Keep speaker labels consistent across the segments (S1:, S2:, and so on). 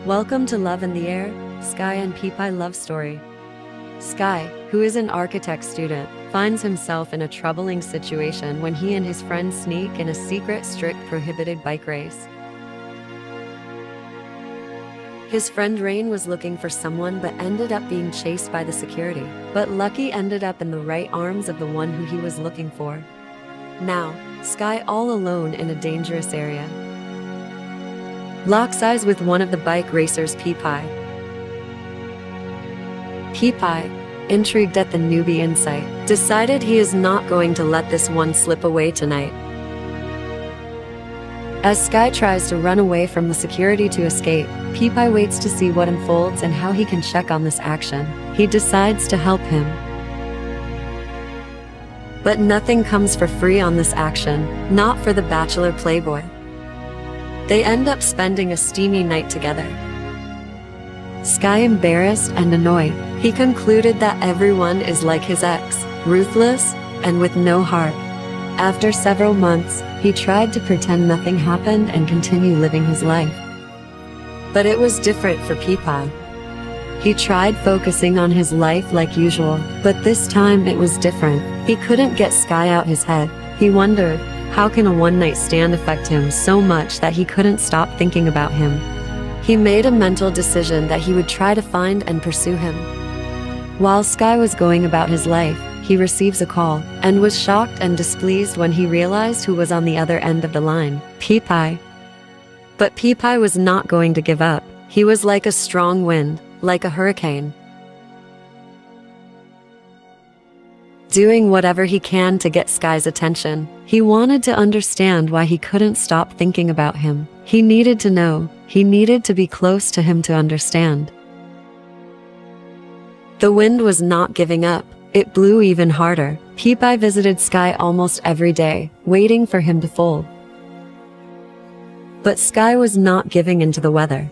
S1: Welcome to Love in the Air, Sky and Prapai love story. Sky, who is an architect student, finds himself in a troubling situation when he and his friends sneak in a secret, strict, prohibited bike race. His friend Rain was looking for someone but ended up being chased by the security. But Lucky ended up in the right arms of the one who he was looking for. Now, Sky all alone in a dangerous area. Locks eyes with one of the bike racers, Prapai. Prapai, intrigued at the newbie insight, decided he is not going to let this one slip away tonight. As Sky tries to run away from the security to escape, Prapai waits to see what unfolds and how he can check on this action. He decides to help him. But nothing comes for free on this action, not for the bachelor playboy. They end up spending a steamy night together. Sky, embarrassed and annoyed, he concluded that everyone is like his ex, ruthless and with no heart. After several months, he tried to pretend nothing happened and continue living his life. But it was different for Prapai. He tried focusing on his life like usual, but this time it was different. He couldn't get Sky out his head. He wondered, how can a one-night stand affect him so much that he couldn't stop thinking about him? He made a mental decision that he would try to find and pursue him. While Sky was going about his life, he receives a call, and was shocked and displeased when he realized who was on the other end of the line, Prapai. But Prapai was not going to give up. He was like a strong wind, like a hurricane, doing whatever he can to get Sky's attention. He wanted to understand why he couldn't stop thinking about him. He needed to know. He needed to be close to him to understand. The wind was not giving up. It blew even harder. Prapai visited Sky almost every day, waiting for him to fold. But Sky was not giving in to the weather.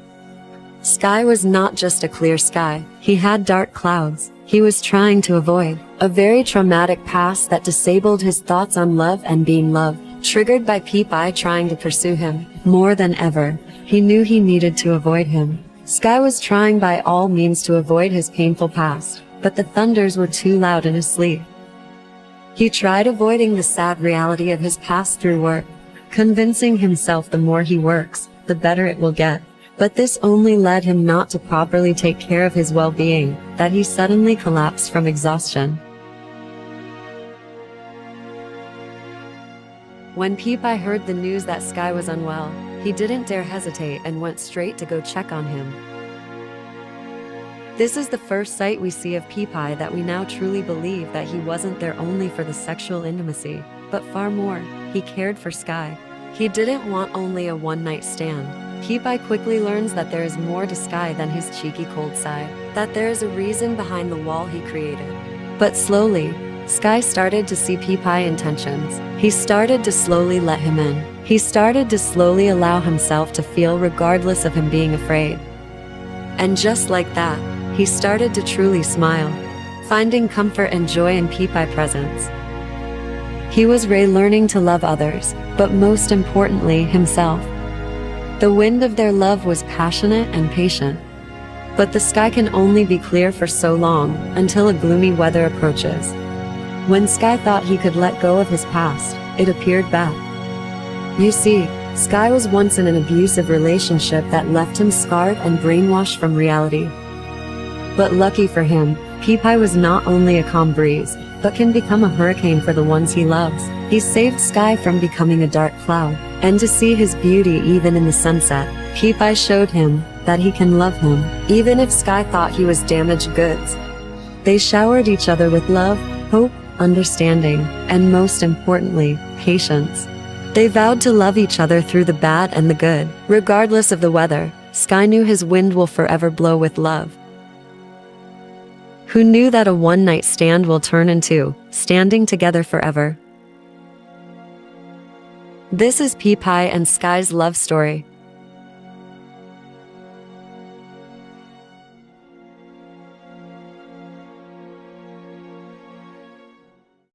S1: Sky was not just a clear sky. He had dark clouds he was trying to avoid. A very traumatic past that disabled his thoughts on love and being loved, triggered by Prapai trying to pursue him. More than ever, he knew he needed to avoid him. Sky was trying by all means to avoid his painful past, but the thunders were too loud in his sleep. He tried avoiding the sad reality of his past through work, convincing himself the more he works, the better it will get. But this only led him not to properly take care of his well-being, that he suddenly collapsed from exhaustion. When Prapai heard the news that Sky was unwell, he didn't dare hesitate and went straight to go check on him. This is the first sight we see of Prapai that we now truly believe that he wasn't there only for the sexual intimacy, but far more, he cared for Sky. He didn't want only a one-night stand. Prapai quickly learns that there is more to Sky than his cheeky cold side, that there is a reason behind the wall he created. But slowly, Sky started to see Prapai's intentions. He started to slowly let him in. He started to slowly allow himself to feel regardless of him being afraid. And just like that, he started to truly smile, finding comfort and joy in Prapai's presence. He was learning to love others, but most importantly, himself. The wind of their love was passionate and patient. But the sky can only be clear for so long, until a gloomy weather approaches. When Sky thought he could let go of his past, it appeared back. You see, Sky was once in an abusive relationship that left him scarred and brainwashed from reality. But lucky for him, Prapai was not only a calm breeze, but can become a hurricane for the ones he loves. He saved Sky from becoming a dark cloud, and to see his beauty even in the sunset. Prapai showed him that he can love him, even if Sky thought he was damaged goods. They showered each other with love, hope, understanding, and most importantly, patience. They vowed to love each other through the bad and the good. Regardless of the weather, Sky knew his wind will forever blow with love. Who knew that a one-night stand will turn into standing together forever? This is Prapai and Sky's love story.